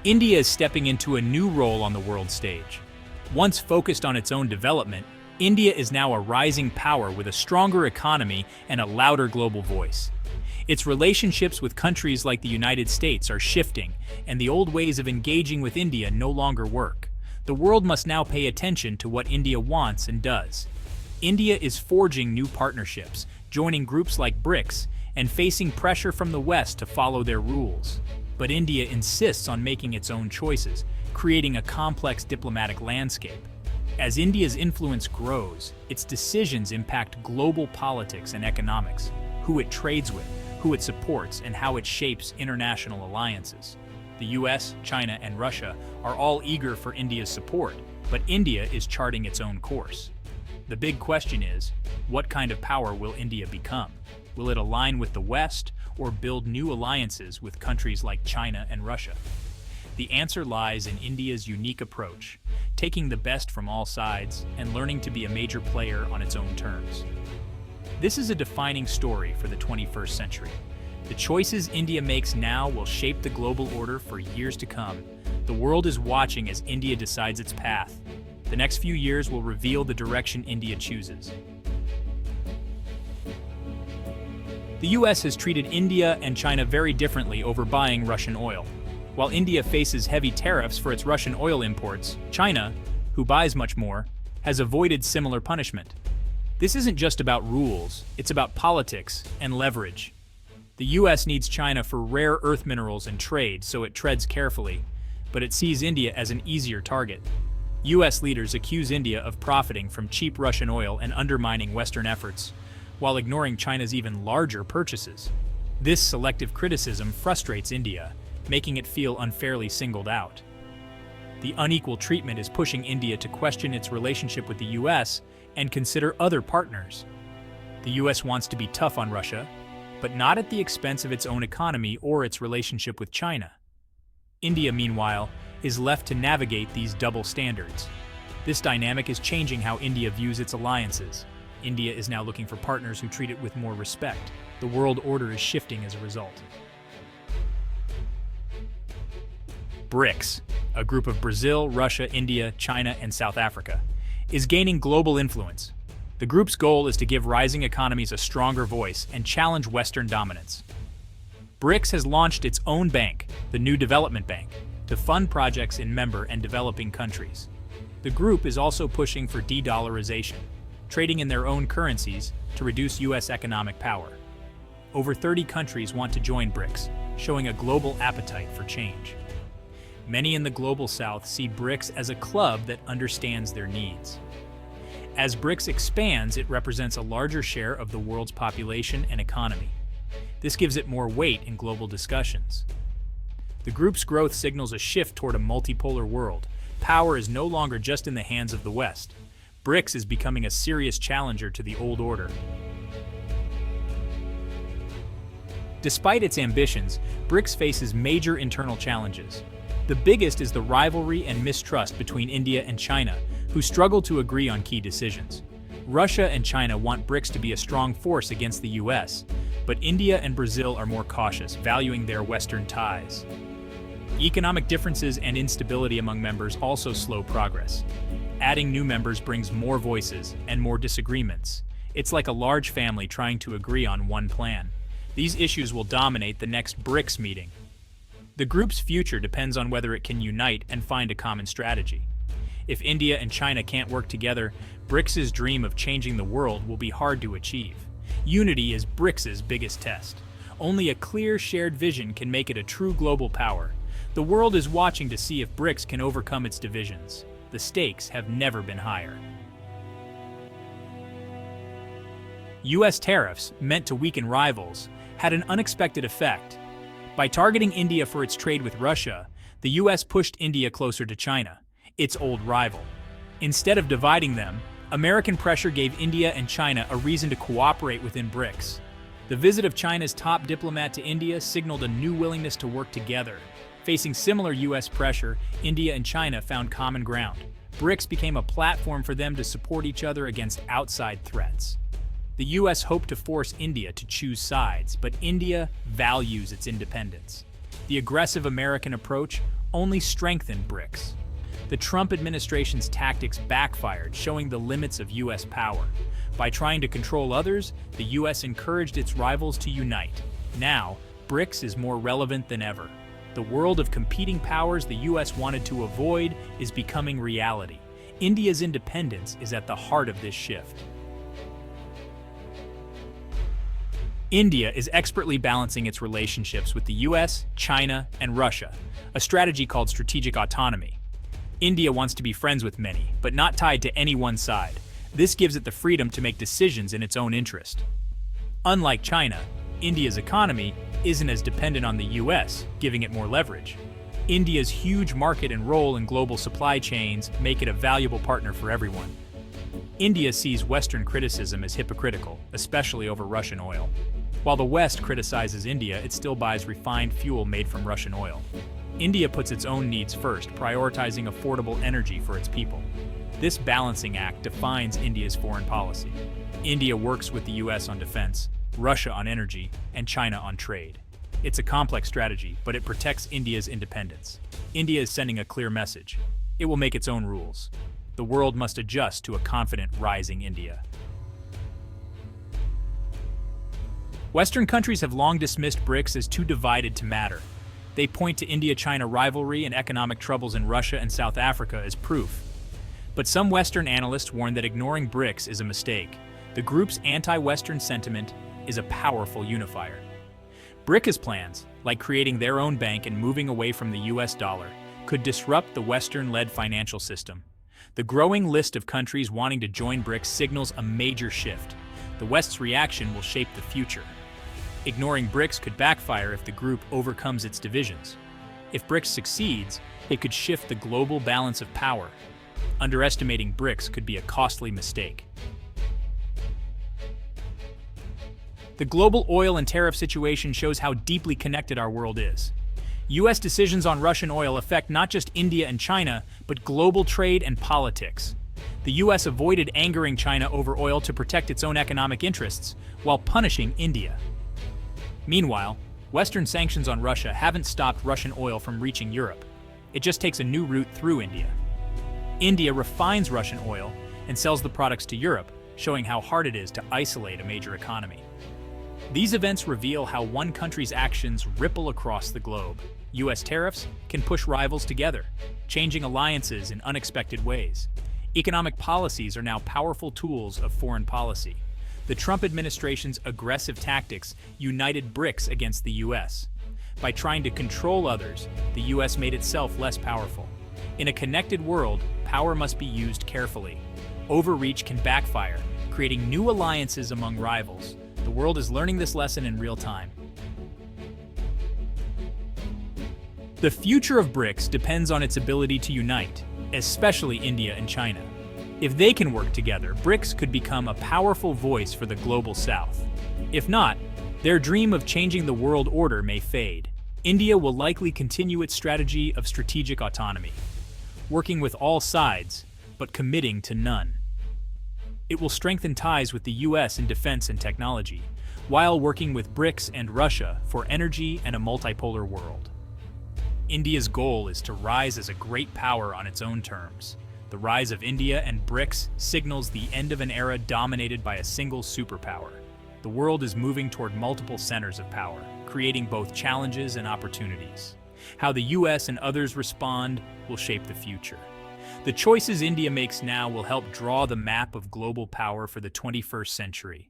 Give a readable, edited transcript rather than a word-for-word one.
India is stepping into a new role on the world stage. Once focused on its own development, India is now a rising power with a stronger economy and a louder global voice. Its relationships with countries like the United States are shifting, and the old ways of engaging with India no longer work. The world must now pay attention to what India wants and does. India is forging new partnerships, joining groups like BRICS, and facing pressure from the West to follow their rules. But India insists on making its own choices, creating a complex diplomatic landscape. As India's influence grows, its decisions impact global politics and economics, who it trades with, who it supports, and how it shapes international alliances. The US, China, and Russia are all eager for India's support, but India is charting its own course. The big question is, what kind of power will India become? Will it align with the West or build new alliances with countries like China and Russia? The answer lies in India's unique approach, taking the best from all sides and learning to be a major player on its own terms. This is a defining story for the 21st century. The choices India makes now will shape the global order for years to come. The world is watching as India decides its path. The next few years will reveal the direction India chooses. The US has treated India and China very differently over buying Russian oil. While India faces heavy tariffs for its Russian oil imports, China, who buys much more, has avoided similar punishment. This isn't just about rules, it's about politics and leverage. The US needs China for rare earth minerals and trade, so it treads carefully, but it sees India as an easier target. US leaders accuse India of profiting from cheap Russian oil and undermining Western efforts, while ignoring China's even larger purchases. This selective criticism frustrates India, making it feel unfairly singled out. The unequal treatment is pushing India to question its relationship with the US and consider other partners. The US wants to be tough on Russia, but not at the expense of its own economy or its relationship with China. India, meanwhile, is left to navigate these double standards. This dynamic is changing how India views its alliances. India is now looking for partners who treat it with more respect. The world order is shifting as a result. BRICS, a group of Brazil, Russia, India, China, and South Africa, is gaining global influence. The group's goal is to give rising economies a stronger voice and challenge Western dominance. BRICS has launched its own bank, the New Development Bank, to fund projects in member and developing countries. The group is also pushing for de-dollarization, trading in their own currencies to reduce US economic power. Over 30 countries want to join BRICS, showing a global appetite for change. Many in the global south see BRICS as a club that understands their needs. As BRICS expands, it represents a larger share of the world's population and economy. This gives it more weight in global discussions. The group's growth signals a shift toward a multipolar world. Power is no longer just in the hands of the West. BRICS is becoming a serious challenger to the old order. Despite its ambitions, BRICS faces major internal challenges. The biggest is the rivalry and mistrust between India and China, who struggle to agree on key decisions. Russia and China want BRICS to be a strong force against the US, but India and Brazil are more cautious, valuing their Western ties. Economic differences and instability among members also slow progress. Adding new members brings more voices and more disagreements. It's like a large family trying to agree on one plan. These issues will dominate the next BRICS meeting. The group's future depends on whether it can unite and find a common strategy. If India and China can't work together, BRICS's dream of changing the world will be hard to achieve. Unity is BRICS's biggest test. Only a clear, shared vision can make it a true global power. The world is watching to see if BRICS can overcome its divisions. The stakes have never been higher. US tariffs, meant to weaken rivals, had an unexpected effect. By targeting India for its trade with Russia, the US pushed India closer to China, its old rival. Instead of dividing them, American pressure gave India and China a reason to cooperate within BRICS. The visit of China's top diplomat to India signaled a new willingness to work together. Facing similar US pressure, India and China found common ground. BRICS became a platform for them to support each other against outside threats. The US hoped to force India to choose sides, but India values its independence. The aggressive American approach only strengthened BRICS. The Trump administration's tactics backfired, showing the limits of U.S. power. By trying to control others, the U.S. encouraged its rivals to unite. Now, BRICS is more relevant than ever. The world of competing powers the U.S. wanted to avoid is becoming reality. India's independence is at the heart of this shift. India is expertly balancing its relationships with the US, China, and Russia, a strategy called strategic autonomy. India wants to be friends with many, but not tied to any one side. This gives it the freedom to make decisions in its own interest. Unlike China, India's economy isn't as dependent on the US, giving it more leverage. India's huge market and role in global supply chains make it a valuable partner for everyone. India sees Western criticism as hypocritical, especially over Russian oil. While the West criticizes India, it still buys refined fuel made from Russian oil. India puts its own needs first, prioritizing affordable energy for its people. This balancing act defines India's foreign policy. India works with the US on defense, Russia on energy, and China on trade. It's a complex strategy, but it protects India's independence. India is sending a clear message. It will make its own rules. The world must adjust to a confident, rising India. Western countries have long dismissed BRICS as too divided to matter. They point to India-China rivalry and economic troubles in Russia and South Africa as proof. But some Western analysts warn that ignoring BRICS is a mistake. The group's anti-Western sentiment is a powerful unifier. BRICS plans, like creating their own bank and moving away from the US dollar, could disrupt the Western-led financial system. The growing list of countries wanting to join BRICS signals a major shift. The West's reaction will shape the future. Ignoring BRICS could backfire if the group overcomes its divisions. If BRICS succeeds, it could shift the global balance of power. Underestimating BRICS could be a costly mistake. The global oil and tariff situation shows how deeply connected our world is. U.S. decisions on Russian oil affect not just India and China, but global trade and politics. The U.S. avoided angering China over oil to protect its own economic interests, while punishing India. Meanwhile, Western sanctions on Russia haven't stopped Russian oil from reaching Europe. It just takes a new route through India. India refines Russian oil and sells the products to Europe, showing how hard it is to isolate a major economy. These events reveal how one country's actions ripple across the globe. U.S. tariffs can push rivals together, changing alliances in unexpected ways. Economic policies are now powerful tools of foreign policy. The Trump administration's aggressive tactics united BRICS against the U.S. By trying to control others, the U.S. made itself less powerful. In a connected world, power must be used carefully. Overreach can backfire, creating new alliances among rivals. The world is learning this lesson in real time. The future of BRICS depends on its ability to unite, especially India and China. If they can work together, BRICS could become a powerful voice for the global South. If not, their dream of changing the world order may fade. India will likely continue its strategy of strategic autonomy, working with all sides, but committing to none. It will strengthen ties with the US in defense and technology, while working with BRICS and Russia for energy and a multipolar world. India's goal is to rise as a great power on its own terms. The rise of India and BRICS signals the end of an era dominated by a single superpower. The world is moving toward multiple centers of power, creating both challenges and opportunities. How the US and others respond will shape the future. The choices India makes now will help draw the map of global power for the 21st century.